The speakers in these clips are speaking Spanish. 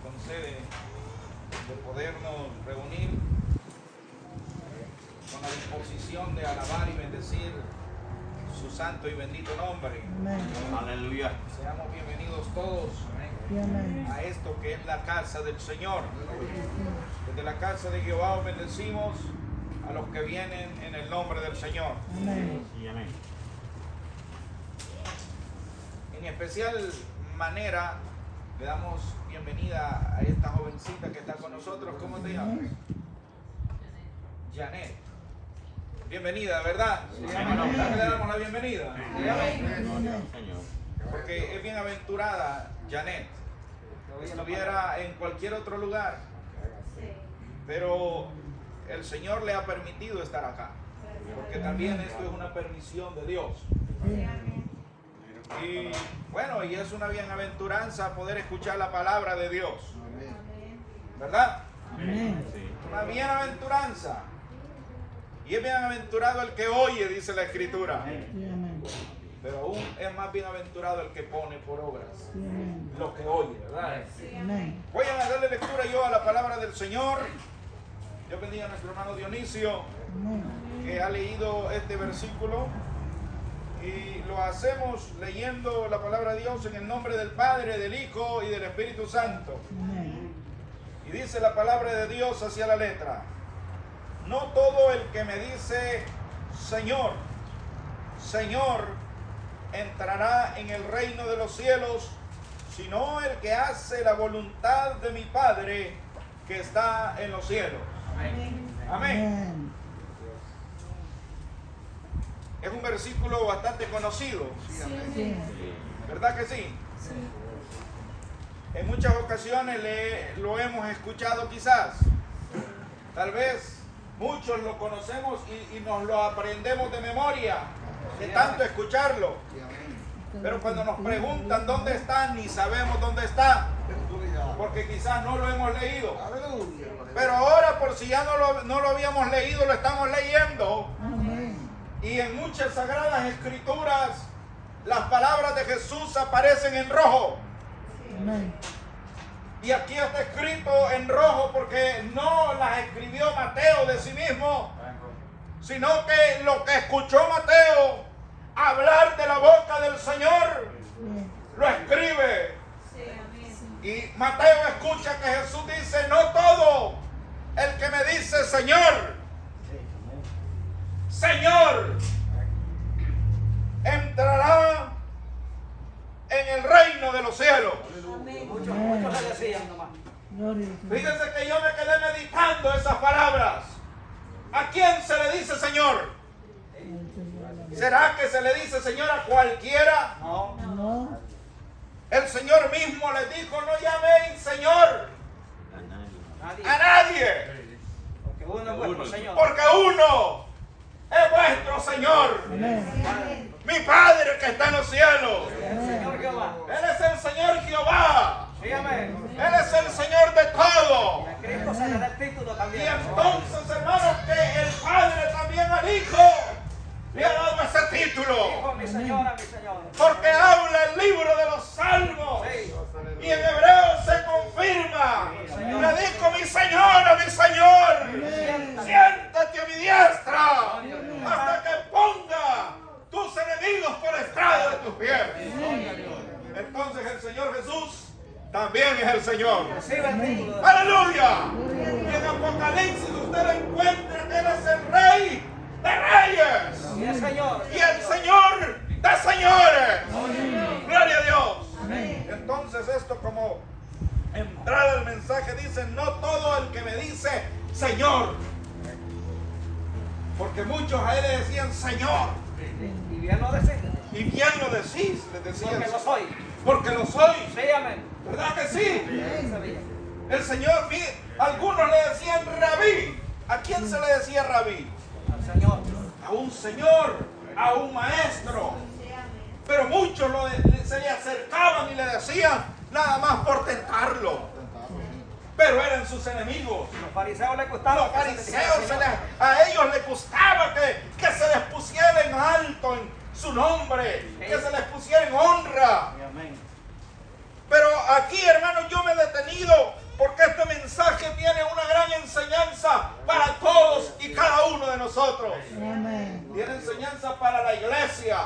concede de podernos reunir con la disposición de alabar y bendecir su santo y bendito nombre. Amén. Aleluya. Seamos bienvenidos todos Amén. a esto que es la casa del Señor. Desde la casa de Jehová os bendecimos a los que vienen en el nombre del Señor. Amén. Y amén. En especial manera le damos bienvenida a esta jovencita que está con nosotros. ¿Cómo te llamas? Janet. Bienvenida, ¿verdad? Sí, ¿Verdad que le damos la bienvenida? Amén. Señor. Porque es bienaventurada Janet. Estuviera en cualquier otro lugar, pero el Señor le ha permitido estar acá, porque también esto es una permisión de Dios. Y bueno, y es una bienaventuranza poder escuchar la palabra de Dios, ¿verdad? Amén. Sí. Una bienaventuranza. Y es bienaventurado el que oye, dice la Escritura. Amén. Pero aún es más bienaventurado el que pone por obras Amén. lo que oye, ¿verdad? Amén. Voy a darle lectura yo a la palabra del Señor. Yo bendiga a nuestro hermano Dionisio, Amén. que ha leído este versículo. Y lo hacemos leyendo la palabra de Dios en el nombre del Padre, del Hijo y del Espíritu Santo. Amén. Y dice la palabra de Dios hacia la letra: no todo el que me dice Señor, Señor, entrará en el reino de los cielos, sino el que hace la voluntad de mi Padre que está en los cielos. Amén. Amén. Es un versículo bastante conocido, Sí. ¿verdad que sí? En muchas ocasiones lo hemos escuchado quizás. Tal vez muchos lo conocemos y nos lo aprendemos de memoria, de tanto escucharlo. Pero cuando nos preguntan dónde está, ni sabemos dónde está, porque quizás no lo hemos leído. Pero ahora, por si ya no lo habíamos leído, lo estamos leyendo. Amén. Y en muchas sagradas escrituras, las palabras de Jesús aparecen en rojo. Amén. Y aquí está escrito en rojo porque no las escribió Mateo de sí mismo, sino que lo que escuchó Mateo hablar de la boca del Señor, lo escribe. Y Mateo escucha que Jesús dice: no todo el que me dice Señor, Señor, entrará en el reino de los cielos. Muchos le decían nomás. Gloria a Dios. Fíjense que yo me quedé meditando esas palabras. ¿A quién se le dice Señor? ¿Será que se le dice Señor a cualquiera? No. No. El Señor mismo le dijo: no llaméis Señor Nadie. a nadie, Porque uno es vuestro Señor. porque uno es vuestro Señor, Amén. mi Padre que está en los cielos. El Señor Jehová. Él es el Señor Jehová. Sí, amén. Él es el Señor de todo. A Cristo se le da el título Y también. entonces, hermanos, que el Padre también al Hijo le ha dado ese título. Hijo, mi señora, mi Señor. Porque habla el libro de los Salmos. Sí. Y en hebreo se confirma. Le dijo: mi señora, mi Señor, siéntate a mi diestra hasta que ponga tus enemigos por estrado de tus pies. Entonces el Señor Jesús también es el Señor. Recibe el título. ¡Aleluya! Y en Apocalipsis usted encuentra que Él es el Rey de Reyes Y el Señor. y el Señor de Señores. ¡Gloria a Dios! Entonces esto, como entrada al mensaje, dice: no todo el que me dice Señor, porque muchos a Él le decían Señor, Y bien lo decís. y bien lo decís, les decían, Porque lo soy. porque lo soy. Sí, amén. ¿Verdad que sí? Sí, sabía. El Señor, algunos le decían Rabí. ¿A quién se le decía Rabí? Al Señor. A un señor, a un maestro. Pero muchos se le acercaban y le decían nada más por tentarlo. Pero eran sus enemigos. Los fariseos les A gustaba. los fariseos, a ellos les gustaba que se les pusiera en alto en su nombre, que se les pusiera en honra. Amén. Pero aquí, hermanos, yo me he detenido Porque este mensaje tiene una gran enseñanza para todos y cada uno de nosotros. Amén. Tiene enseñanza para la iglesia.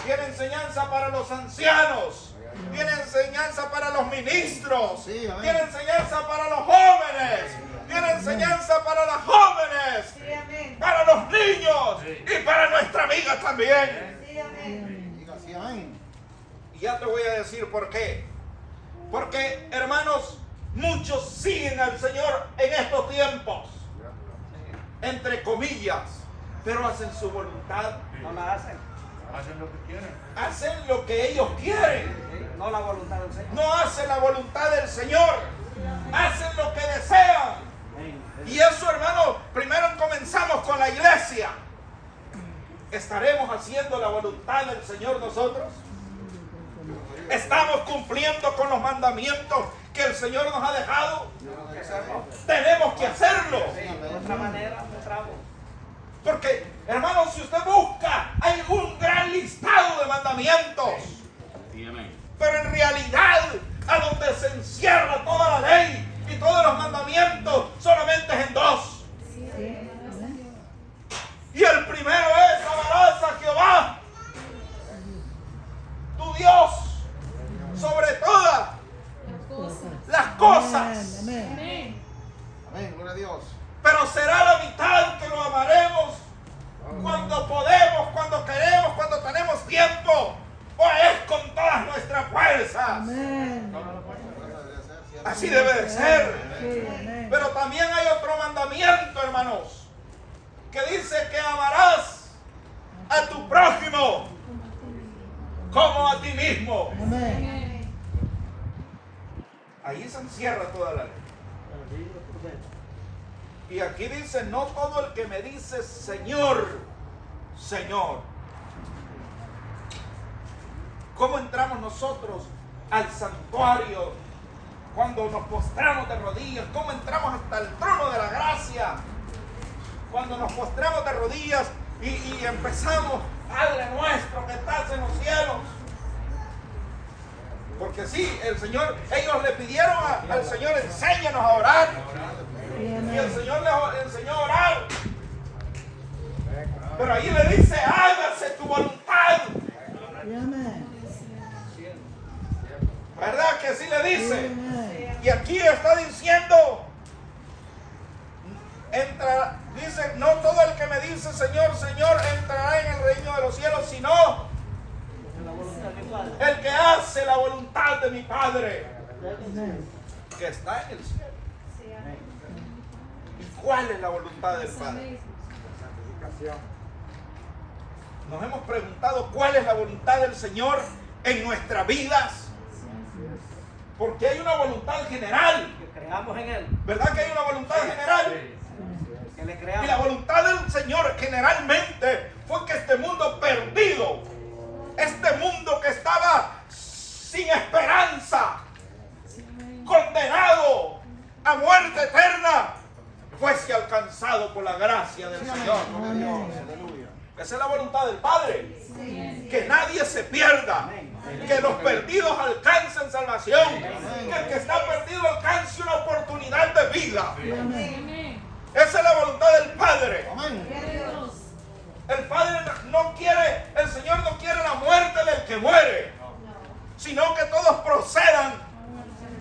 Tiene enseñanza para los ancianos. Tiene enseñanza para los ministros. Sí, amén. Tiene enseñanza para los jóvenes. Tiene enseñanza para las jóvenes. Sí, amén. Para los niños. Y para nuestra amiga también. Sí, amén. Diga así, amén. Y ya te voy a decir por qué. Porque, hermanos, muchos siguen al Señor en estos tiempos. Entre comillas. Pero hacen su voluntad. No la hacen. Hacen lo que quieren. Hacen lo que ellos quieren. ¿sí? No la voluntad del Señor. No hacen la voluntad del Señor. Hacen lo que desean. Y eso, hermano, primero comenzamos con la iglesia. ¿Estaremos haciendo la voluntad del Señor nosotros? ¿Estamos cumpliendo con los mandamientos que el Señor nos ha dejado? Tenemos que hacerlo. Tenemos que hacerlo. Sí, de otra manera, no tramo. Porque, hermano, si usted busca, hay un gran listado de mandamientos. Pero en realidad, a donde se encierra toda la ley y todos los mandamientos, solamente es en dos. Sí, amén. Y el primero es: amarás a Jehová, tu Dios, sobre todas las cosas. Amén. Amén, gloria a Dios. Pero será la mitad que lo amaremos cuando podemos, cuando queremos, cuando tenemos tiempo, o es con todas nuestras fuerzas. Amén. Así debe de ser. Sí, amén. Pero también hay otro mandamiento, hermanos, que dice que amarás a tu prójimo como a ti mismo. Amén. Ahí se encierra toda la ley. Y aquí dice: no todo el que me dice Señor, Señor. ¿Cómo entramos nosotros al santuario cuando nos postramos de rodillas? ¿Cómo entramos hasta el trono de la gracia? Cuando nos postramos de rodillas y empezamos: Padre nuestro que estás en los cielos. Porque sí, el Señor, ellos le pidieron al Señor: enséñanos a orar. Sí, Y el amén. Señor les enseñó a orar. Pero ahí le dice: hágase tu voluntad. Sí, amén. ¿Verdad que sí le Sí, dice? amén. Y aquí está diciendo, dice: no todo el que me dice Señor, Señor entrará en el reino de los cielos, sino La voluntad del Padre. el que hace la voluntad de mi Padre Amén. que está en el cielo. ¿Y cuál es la voluntad del Padre? Nos hemos preguntado cuál es la voluntad del Señor en nuestras vidas. Porque hay una voluntad general. Que creamos en Él. ¿Verdad que hay una voluntad general? Que le Y la creamos. voluntad del Señor generalmente fue que este mundo perdido, este mundo que estaba sin esperanza, condenado a muerte eterna, fuese alcanzado por la gracia del Señor. Aleluya. Esa es la voluntad del Padre. Que nadie se pierda. Que los perdidos alcancen salvación. Que el que está perdido alcance una oportunidad de vida. Sí, amén. Esa es la voluntad del Padre. Amén. El Padre no quiere, el Señor no quiere la muerte del que muere, sino que todos procedan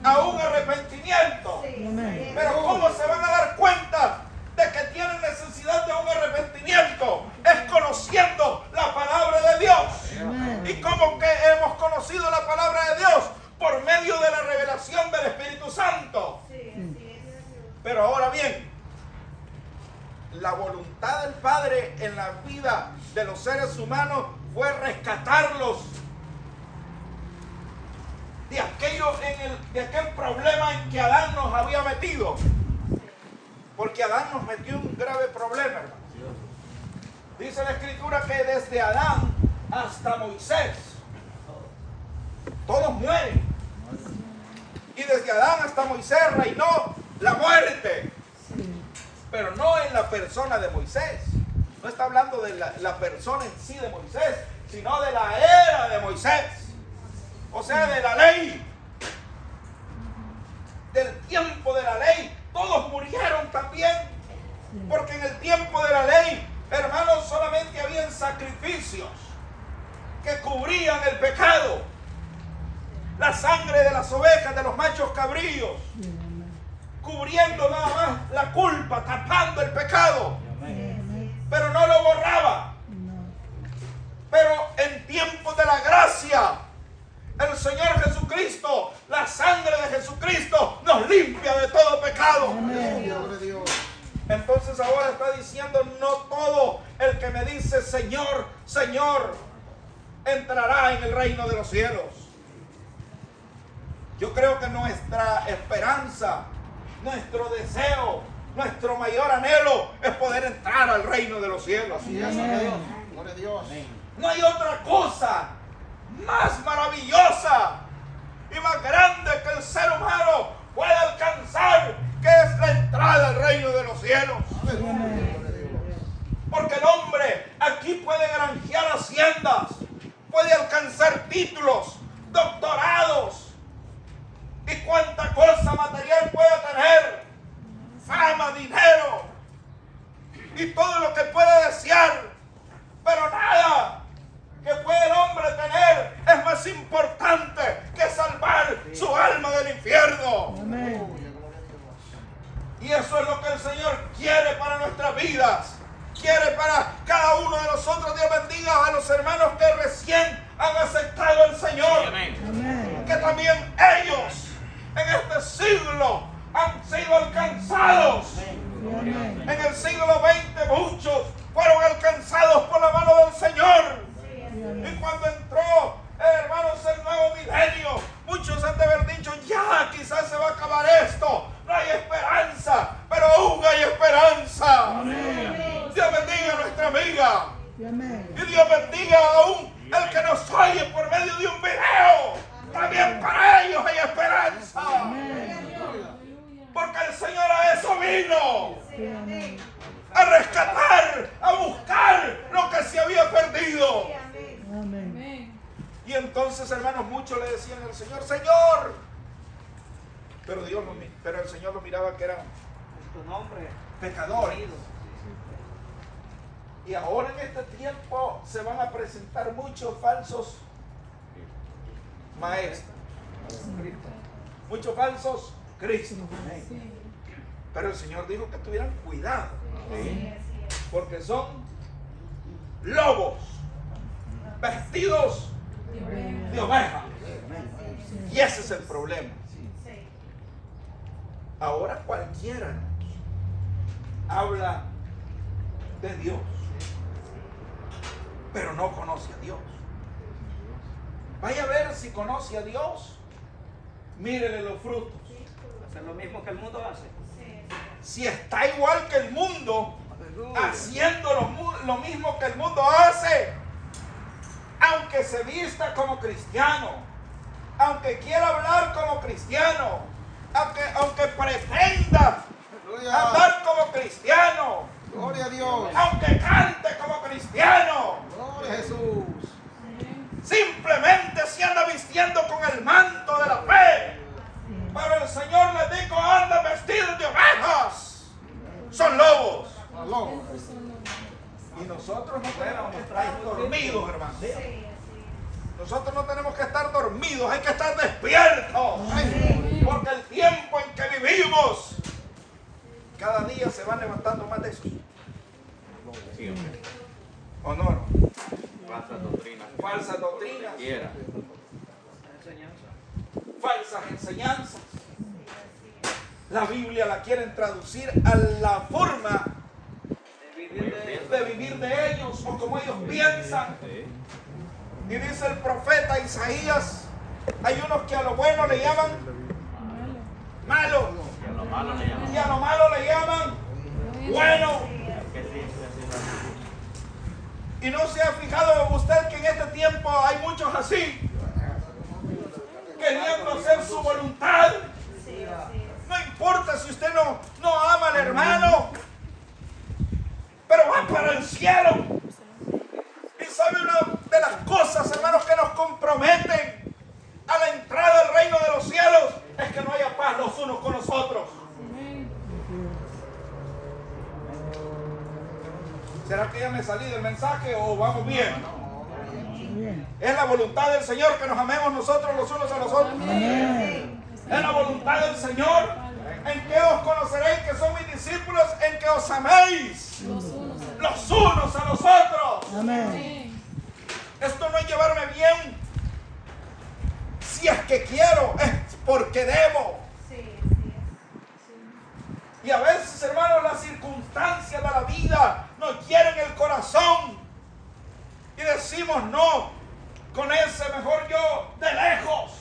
a un arrepentimiento. Amén. Pero ¿cómo se van a dar cuenta de que tienen necesidad de un arrepentimiento? Es conociendo la palabra de Dios. Amén. ¿Y cómo que hemos conocido la palabra de Dios? Por medio de la revelación del Espíritu Santo. Pero ahora bien, la voluntad del Padre en la vida de los seres humanos fue rescatarlos de aquel problema en que Adán nos había metido. Porque Adán nos metió un grave problema, hermano. Dice la Escritura que desde Adán hasta Moisés todos mueren. Y desde Adán hasta Moisés reinó la muerte. Pero no en la persona de Moisés. No está hablando de la persona en sí de Moisés, sino de la era de Moisés. O sea, de la ley. del tiempo de la ley, todos murieron también. Porque en el tiempo de la ley, hermanos, solamente habían sacrificios que cubrían el pecado. La sangre de las ovejas, de los machos cabríos, cubriendo nada más la culpa, tapando el pecado, pero no lo borraba. Pero en tiempos de la gracia, el Señor Jesucristo, la sangre de Jesucristo nos limpia de todo pecado. Gloria a Dios. Entonces ahora está diciendo, no todo el que me dice Señor, Señor, entrará en el reino de los cielos. Yo creo que nuestra esperanza, nuestro deseo, nuestro mayor anhelo es poder entrar al reino de los cielos. Así es, gloria a Dios. Gloria a Dios. No hay otra cosa más maravillosa y más grande que el ser humano puede alcanzar, que es la entrada al reino de los cielos. Porque el hombre aquí puede granjear haciendas, puede alcanzar títulos, doctorados y cuánta cosa material puede tener, fama, dinero y todo lo que puede desear, pero nada que puede el hombre tener es más importante que salvar su alma del infierno. Y eso es lo que el Señor quiere para nuestras vidas, quiere para cada uno de nosotros. Dios bendiga a los hermanos que recién han aceptado al Señor, que también ellos en este siglo han sido alcanzados. En el siglo XX muchos fueron alcanzados por la mano del Señor. Y cuando entró, hermanos, el nuevo milenio, muchos han de haber dicho, ya quizás se va a acabar esto, no hay esperanza, pero aún hay esperanza. Dios bendiga a nuestra amiga. Y Dios bendiga aún el que nos oye por medio de un video. También para ellos hay esperanza. Porque el Señor a eso vino. A rescatar, a buscar lo que se había perdido. Y entonces, hermanos, muchos le decían al Señor, Señor. Pero el Señor lo miraba que eran Tu nombre. pecadores. Y ahora en este tiempo se van a presentar muchos falsos maestros, muchos falsos cristos. Pero el Señor dijo que tuvieran cuidado, porque son lobos vestidos de oveja. Y ese es el problema. Ahora cualquiera habla de Dios, pero no conoce a Dios. Vaya a ver si conoce a Dios. Mírele los frutos. Hacer lo mismo que el mundo hace. Si está igual que el mundo, haciendo lo mismo que el mundo hace, aunque se vista como cristiano, aunque quiera hablar como cristiano, aunque pretenda andar como cristiano, Gloria a Dios. aunque cante como cristiano, Gloria a Jesús. simplemente se anda vistiendo con el manto de la fe. Pero el Señor les dijo, andan vestidos de ovejas. Son lobos. Aló. Y nosotros no tenemos que estar dormidos, hermano. Nosotros no tenemos que estar dormidos, hay que estar despiertos. Porque el tiempo en que vivimos, cada día se van levantando más de eso. ¿O no? Falsas doctrinas. Falsas doctrinas, Quiera. falsas enseñanzas. La Biblia la quieren traducir a la forma de vivir de ellos o como ellos piensan. Y dice el profeta Isaías, hay unos que a lo bueno le llaman malo Y a lo malo le llaman. y a lo malo le llaman bueno. Que sí, Y no se ha fijado usted que en este tiempo hay muchos así, queriendo hacer su voluntad. No importa si usted no ama al hermano, pero va para el cielo. Y sabe una de las cosas, hermanos, que nos comprometen a la entrada al reino de los cielos, es que no haya paz paz los unos con los otros. Amén. ¿Será que ya me salí del mensaje o vamos bien? Bien. Es la voluntad del Señor que nos amemos nosotros los unos a los otros. Amén. Es la voluntad del Señor en que os conoceréis que son mis discípulos, en que os améis Los unos. los unos a los otros. Amén. Amén. Esto no es llevarme bien si es que quiero, es porque debo. Y a veces, hermanos, las circunstancias de la vida nos quieren el corazón y decimos no, con ese mejor yo de lejos.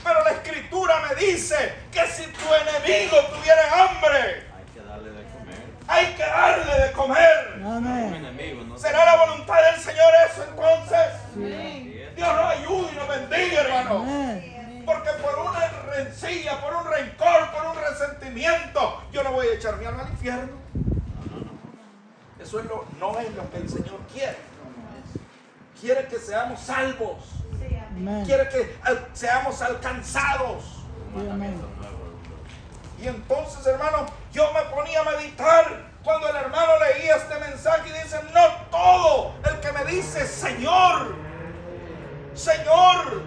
Pero la Escritura me dice que si tu enemigo tuviera hambre, Hay que darle de comer. hay que darle de comer. Un Amén. enemigo, ¿no? ¿Será la voluntad del Señor eso entonces? Amén. Dios nos ayude y nos bendiga, hermanos. Amén. Porque por una rencilla, por un rencor, por un resentimiento, yo no voy a echar mi alma al infierno. Eso no es lo que el Señor quiere. Quiere que seamos salvos. Amén. Quiere que seamos alcanzados. Sí, amén. Y entonces, hermano, yo me ponía a meditar cuando el hermano leía este mensaje y dice, no todo el que me dice Señor, Señor.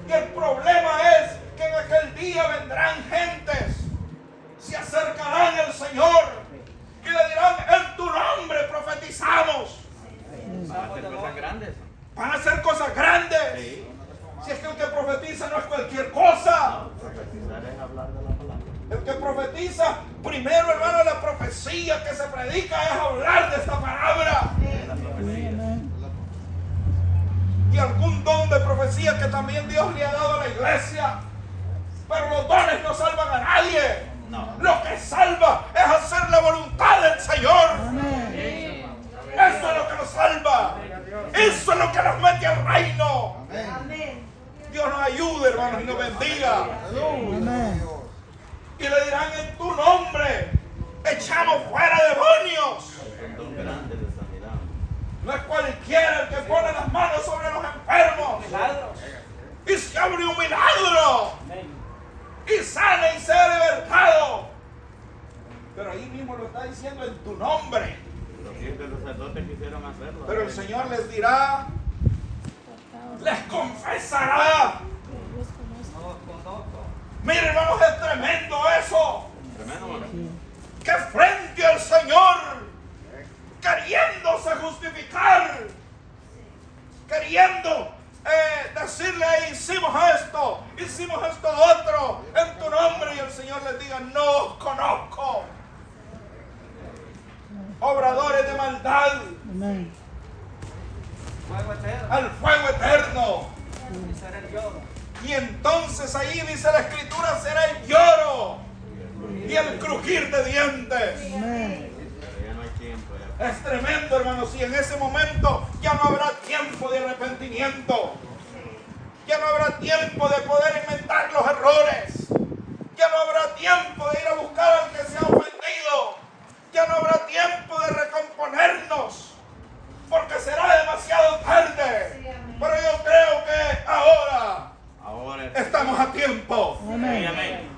Y el problema es que en aquel día vendrán gentes, se acercarán al Señor y le dirán, en tu nombre profetizamos. Van a hacer cosas grandes. Van a hacer cosas grandes. Sí. Si es que el que profetiza no es cualquier cosa. Profetizar es hablar de la palabra. El que profetiza, primero, hermano, la profecía que se predica es hablar de esta palabra. Es la Sí, profecía. amén. Y algún don de profecía que también Dios le ha dado a la iglesia. Pero los dones no salvan a nadie. No. Lo que salva es hacer la voluntad del Señor. Amén. Eso es lo que nos salva. Eso es lo que nos mete al reino. Dios nos ayude, hermanos, y nos bendiga. Amén. Y le dirán, en tu nombre echamos fuera demonios. Es un don grande de sanidad. No es cualquiera el que pone las manos sobre los enfermos Milagros. y se abre un milagro Amén. y sana y sea libertado. Pero ahí mismo lo está diciendo, en tu nombre. Los 7 sacerdotes quisieron hacerlo. Pero el Señor les dirá, les confesará. No conozco. Mire, hermanos, es tremendo eso. Tremendo, ¿no? Sí. Que frente al Señor, queriéndose justificar, queriendo decirle, hicimos esto otro, en tu nombre, y el Señor les diga, no os conozco. Obradores de maldad, Amén. Fuego eterno. al fuego eterno. Y será el lloro. Y entonces ahí dice la Escritura, será el lloro y el crujir de dientes. Amén. Pero ya no hay tiempo. Ya. Es tremendo, hermanos, y en ese momento ya no habrá tiempo de arrepentimiento. Ya no habrá tiempo de poder inventar los errores. Ya no habrá tiempo de ir a buscar al que se ha ofendido. Ya no habrá tiempo de recomponernos, porque será demasiado tarde. Pero yo creo que ahora Ahora estamos a tiempo. Sí, Amén. amén.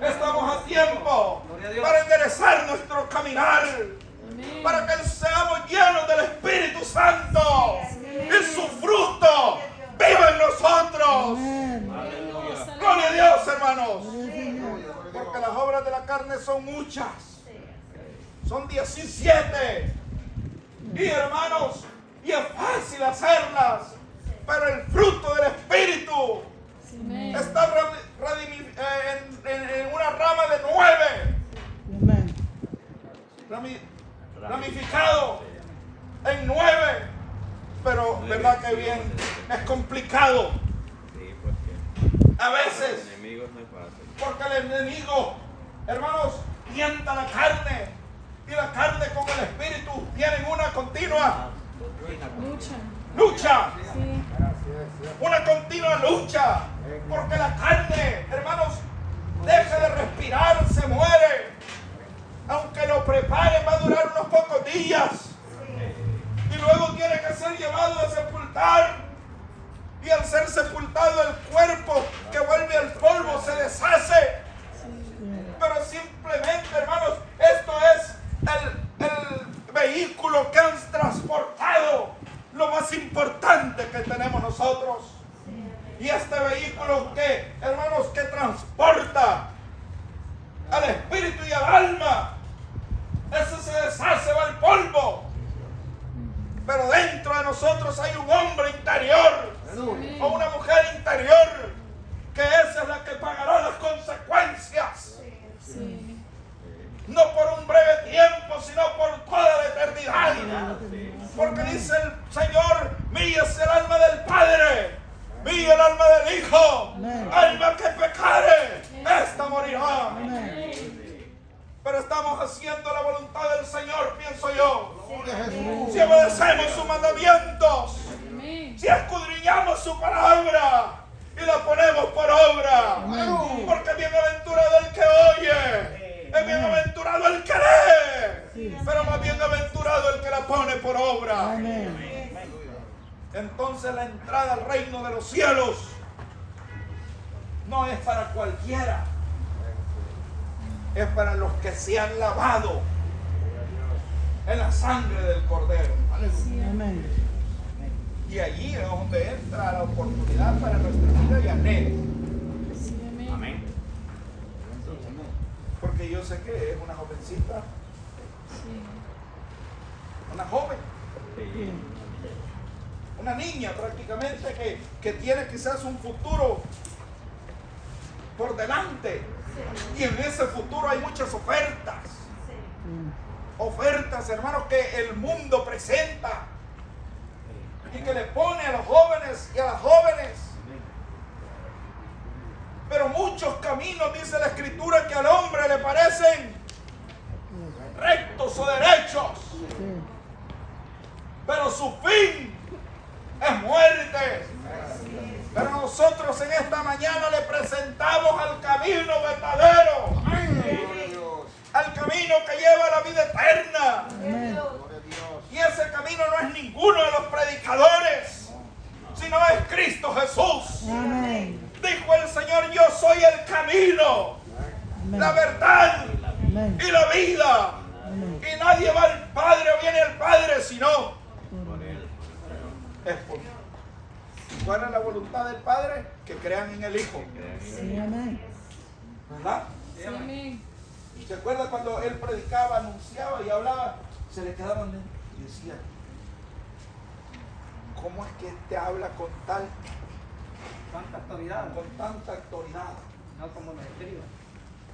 Estamos a tiempo Gloria a Dios. para enderezar nuestro caminar, Amén. para que seamos llenos del Espíritu Santo y su fruto viva en nosotros. Amén. Aleluya. Gloria a Dios, hermanos, Gloria al Señor. porque las obras de la carne son muchas, son 17, y hermanos, y es fácil hacerlas, pero el fruto del Espíritu Amén. está en una rama de 9. Amén. Ramificado en 9, pero verdad que bien es complicado Sí, porque a los veces, enemigos no es fácil. porque el enemigo, hermanos, tienta la carne, y la carne con el espíritu tienen una continua Lucha. lucha, Sí. una continua lucha, porque la carne, hermanos, deja de respirar, se muere. Aunque lo preparen, va a durar unos pocos días. Y luego tiene que ser llevado a sepultar. Y al ser sepultado, el cuerpo que vuelve al polvo se deshace. grande que tenemos nosotros. Y este vehículo que, hermanos, que transporta al espíritu y al alma, ese se deshace, va al polvo. Pero dentro de nosotros hay un hombre interior o una mujer interior, que esa es la que pagará las consecuencias. Sí. No por un breve tiempo, sino por toda la eternidad. Porque dice el Señor, mía es el alma del Padre, mía el alma del Hijo. Amén. Alma que pecare, esta morirá. Amén. Pero estamos haciendo la voluntad del Señor, pienso yo. Gloria a Jesús. Si obedecemos sus mandamientos, Amén. si escudriñamos su palabra y la ponemos por obra. Amén. Porque bienaventurado el que oye, es bienaventurado el que lee, pero más bienaventurado el que la pone por obra. Amén. Entonces la entrada al reino de los cielos no es para cualquiera, es para los que se han lavado en la sangre del Cordero. Amén. Y allí es donde entra la oportunidad para nuestra vida y anhelo. Sí, amén. Amén. Porque yo sé que es una jovencita, Sí. una joven, Sí. una niña prácticamente que tiene quizás un futuro por delante. Y en ese futuro hay muchas ofertas. Ofertas, hermanos, que el mundo presenta y que le pone a los jóvenes y a las jóvenes. Pero muchos caminos, dice la Escritura, que al hombre le parecen rectos o derechos, Sí. pero su fin es muerte. Pero nosotros en esta mañana le presentamos al camino verdadero, Gloria a Dios. al camino que lleva a la vida eterna. Amén. Gloria a Dios. Y ese camino no es ninguno de los predicadores, sino es Cristo Jesús. Amén. Dijo el Señor, yo soy el camino, la verdad Amén. y la vida. Amén. Y nadie va al Padre o viene al Padre sino Por él. es por mí. ¿Cuál es la voluntad del Padre? Que crean en el Hijo. Sí, amén. ¿Verdad? Sí, amén. ¿Se acuerda cuando él predicaba, anunciaba y hablaba? Se le quedaban dentro y decía, ¿cómo es que este habla con Tanta autoridad, con tanta autoridad? no como los escribas.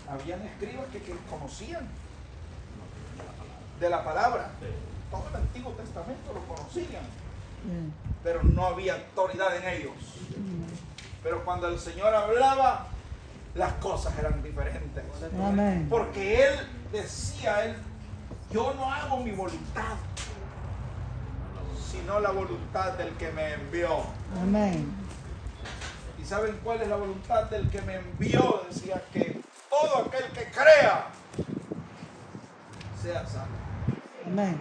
Habían escribas que conocían de la palabra. Todo el Antiguo Testamento lo conocían, Bien. pero no había autoridad en ellos. Pero cuando el Señor hablaba, las cosas eran diferentes. Amén. Porque Él decía, yo no hago mi voluntad, sino la voluntad del que me envió. Amén. ¿Y saben cuál es la voluntad del que me envió? Decía que todo aquel que crea sea salvo. Amén.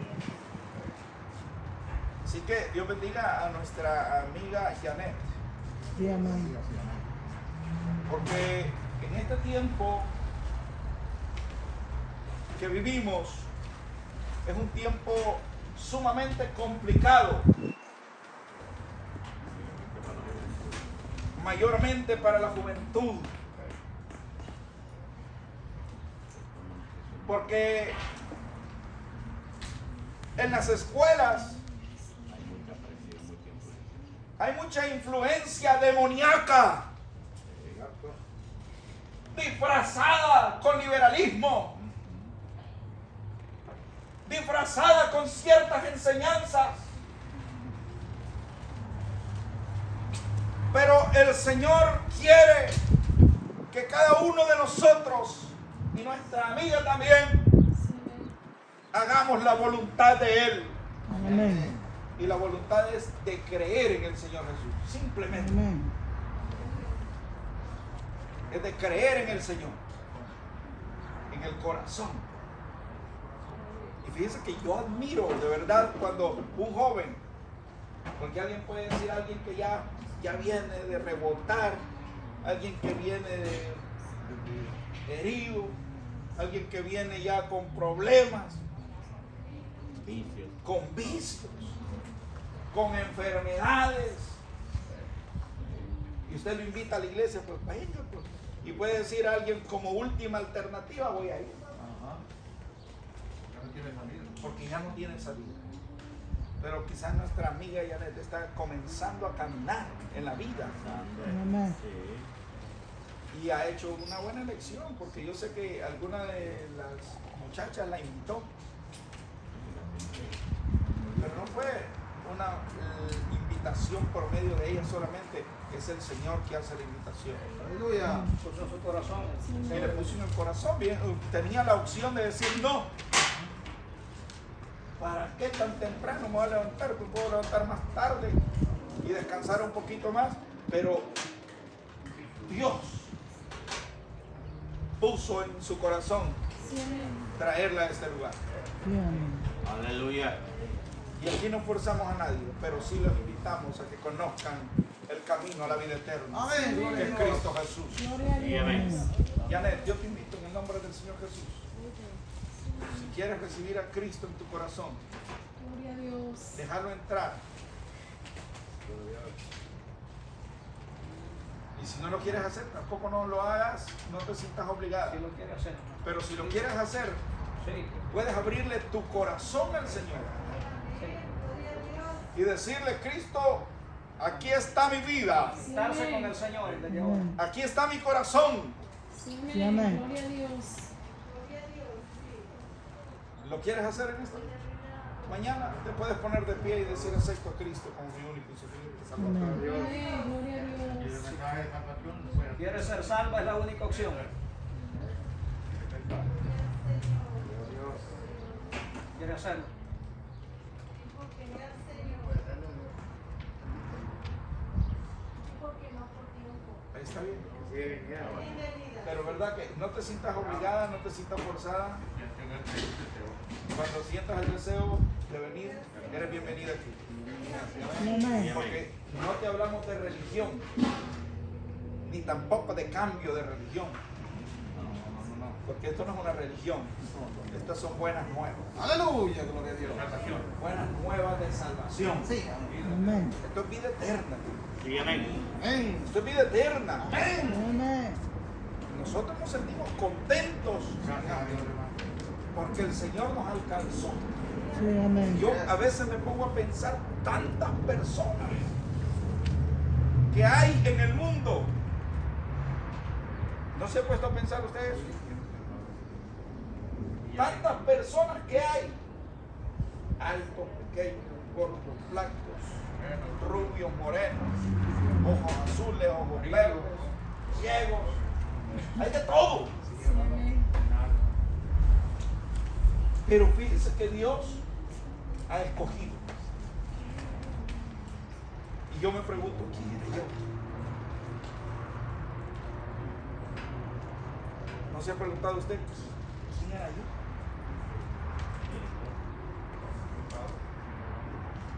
Así que Dios bendiga a nuestra amiga Janet, Sí, amén. porque en este tiempo que vivimos es un tiempo sumamente complicado, mayormente para la juventud, porque en las escuelas hay mucha influencia demoníaca disfrazada con liberalismo, disfrazada con ciertas enseñanzas. Pero el Señor quiere que cada uno de nosotros y nuestra amiga también Sí, amén. hagamos la voluntad de Él. Amén. Y la voluntad es de creer en el Señor Jesús. Simplemente Amén. es de creer en el Señor, en el corazón. Y fíjense que yo admiro de verdad cuando un joven, porque alguien puede decir, alguien que ya viene de rebotar, alguien que viene de herido, alguien que viene ya con problemas, Vicios. con vicios, con enfermedades. Y usted lo invita a la iglesia, pues venga, pues. Y puede decir a alguien como última alternativa, voy a ir. Porque ya no tiene salida. Pero quizás nuestra amiga Janet está comenzando a caminar en la vida. Amén. Y ha hecho una buena elección, porque yo sé que alguna de las muchachas la invitó. Pero no fue una invitación por medio de ella solamente, es el Señor que hace la invitación. Aleluya. Puso en su corazón. Y le puso en el corazón, bien, tenía la opción de decir no. ¿Para qué tan temprano me voy a levantar? Pues puedo levantar más tarde y descansar un poquito más. Pero Dios puso en su corazón Sí, amén. traerla a este lugar. Sí, amén. Aleluya. Y aquí no forzamos a nadie, pero sí los invitamos a que conozcan el camino a la vida eterna. Amén. Que Gloria es a Dios. Cristo Jesús. Gloria a Y Dios. amén. Janet, yo te invito en el nombre del Señor Jesús. Si quieres recibir a Cristo en tu corazón, Gloria a Dios. déjalo entrar. Y si no lo quieres hacer, tampoco no lo hagas, no te sientas obligado. Si lo quiere hacer, hermano. Pero si lo quieres hacer, Sí. puedes abrirle tu corazón al Señor Sí. y decirle, Cristo, aquí está mi vida, Juntarse con el Señor desde ahora. Amén. aquí está mi corazón. Sí, Sí, amén. amén. Gloria a Dios. ¿Lo quieres hacer en esta? Mañana te puedes poner de pie y decir, acepto a Cristo como mi único y suficiente Salvador. Amén. Gloria a Dios. Quiere ser salva, es la única opción. Quiere hacerlo. Ahí está bien. Pero verdad que no te sientas obligada, no te sientas forzada. Cuando sientas el deseo de venir, eres bienvenida aquí. Amén. Porque no te hablamos de religión, ni tampoco de cambio de religión. No, porque esto no es una religión. Estas son buenas nuevas. Aleluya. Gloria a Dios. Buenas nuevas de salvación. Sí. Amén. Esto es vida eterna. Sí, amén. Amén. Esto es vida eterna. Amén. Nosotros nos sentimos contentos porque el Señor nos alcanzó. Sí, amén. Yo a veces me pongo a pensar tantas personas que hay en el mundo. ¿No se ha puesto a pensar ustedes? Tantas personas que hay. Altos, pequeños, gordos, blancos, rubios, morenos, ojos azules, ojos verdes, ciegos. Hay de todo. Sí, amén. Pero fíjense que Dios ha escogido. Y yo me pregunto, ¿quién era yo? ¿No se ha preguntado usted quién era yo?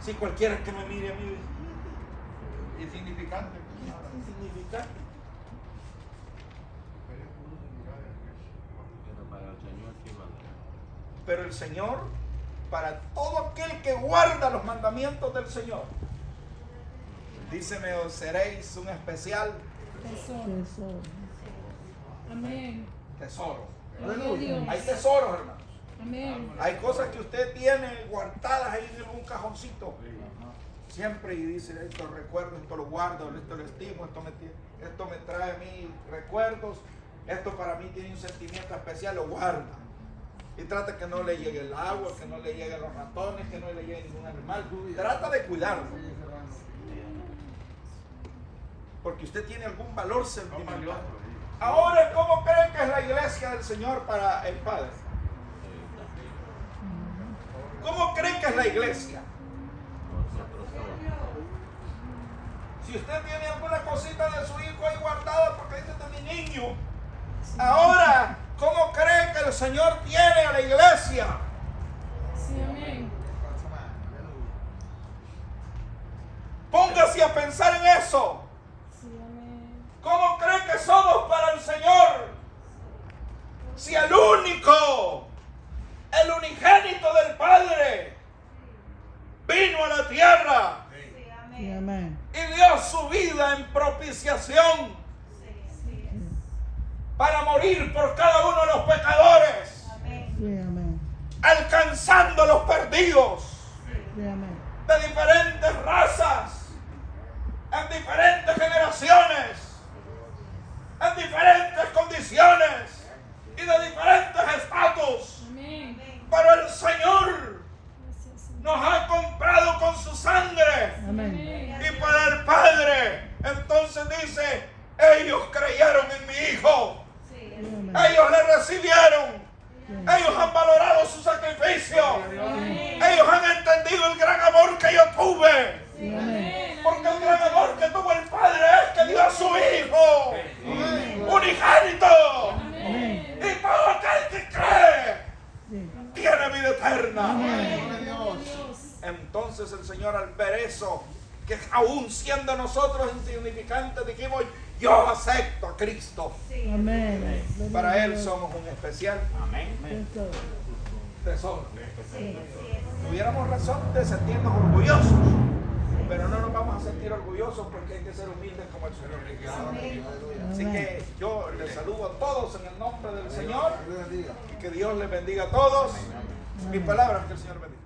Si cualquiera que me mire a mí dice, Insignificante. insignificante. Pero para el Señor sí vale. Pero el Señor, para todo aquel que guarda los mandamientos del Señor, dice, me os seréis un especial Tesoro. Tesoro. Amén. tesoro. Gloria a Dios. Hay tesoros, hermanos. Amén. Hay cosas que usted tiene guardadas ahí en algún cajoncito. Siempre y dice, esto lo recuerdo, esto lo guardo, esto lo estimo, esto me trae a mí recuerdos, esto para mí tiene un sentimiento especial, lo guarda. Y trata que no le llegue el agua, que no le lleguen los ratones, que no le llegue ningún animal. Trata de cuidarlo. Porque usted tiene algún valor sentimental. Ahora, ¿cómo creen que es la iglesia del Señor para el Padre? ¿Cómo creen que es la iglesia? Nosotros todos. Si usted tiene alguna cosita de su hijo ahí guardada porque dice de mi niño, ahora, ¿cómo cree que el Señor tiene a la iglesia? Sí, amén. Póngase a pensar en eso. Sí, amén. ¿Cómo cree que somos para el Señor? Si el único, el unigénito del Padre, vino a la tierra dio su vida en propiciación para morir por cada uno de los pecadores, Sí, amén. alcanzando a los perdidos Sí, amén. de diferentes razas, en diferentes generaciones, en diferentes condiciones y de diferentes estatus. Amén. Pero el Señor Gracias, Señor. nos ha comprado con su sangre. Amén. Y para el Padre, entonces dice, ellos creyeron en mi Hijo, Sí, amén. ellos le recibieron, ellos han valorado su sacrificio, ellos han entendido el gran amor que yo tuve, Sí, amén. porque el gran amor que tuvo el Padre es que dio a su Hijo unigénito, Amén. y todo aquel que cree Sí. tiene vida eterna. Amén. Dios. Entonces el Señor, al ver eso, que aún siendo nosotros insignificantes, dijimos, yo acepto a Cristo. Amén. Para Él somos un especial Amén. Cristo. tesoro. Tuviéramos razón de sentirnos orgullosos, pero no nos vamos a sentir orgullosos porque hay que ser humildes como el Señor. Así que yo les saludo a todos en el nombre del Señor Dios le bendiga. y que Dios les bendiga a todos. Mis palabras, que el Señor bendiga.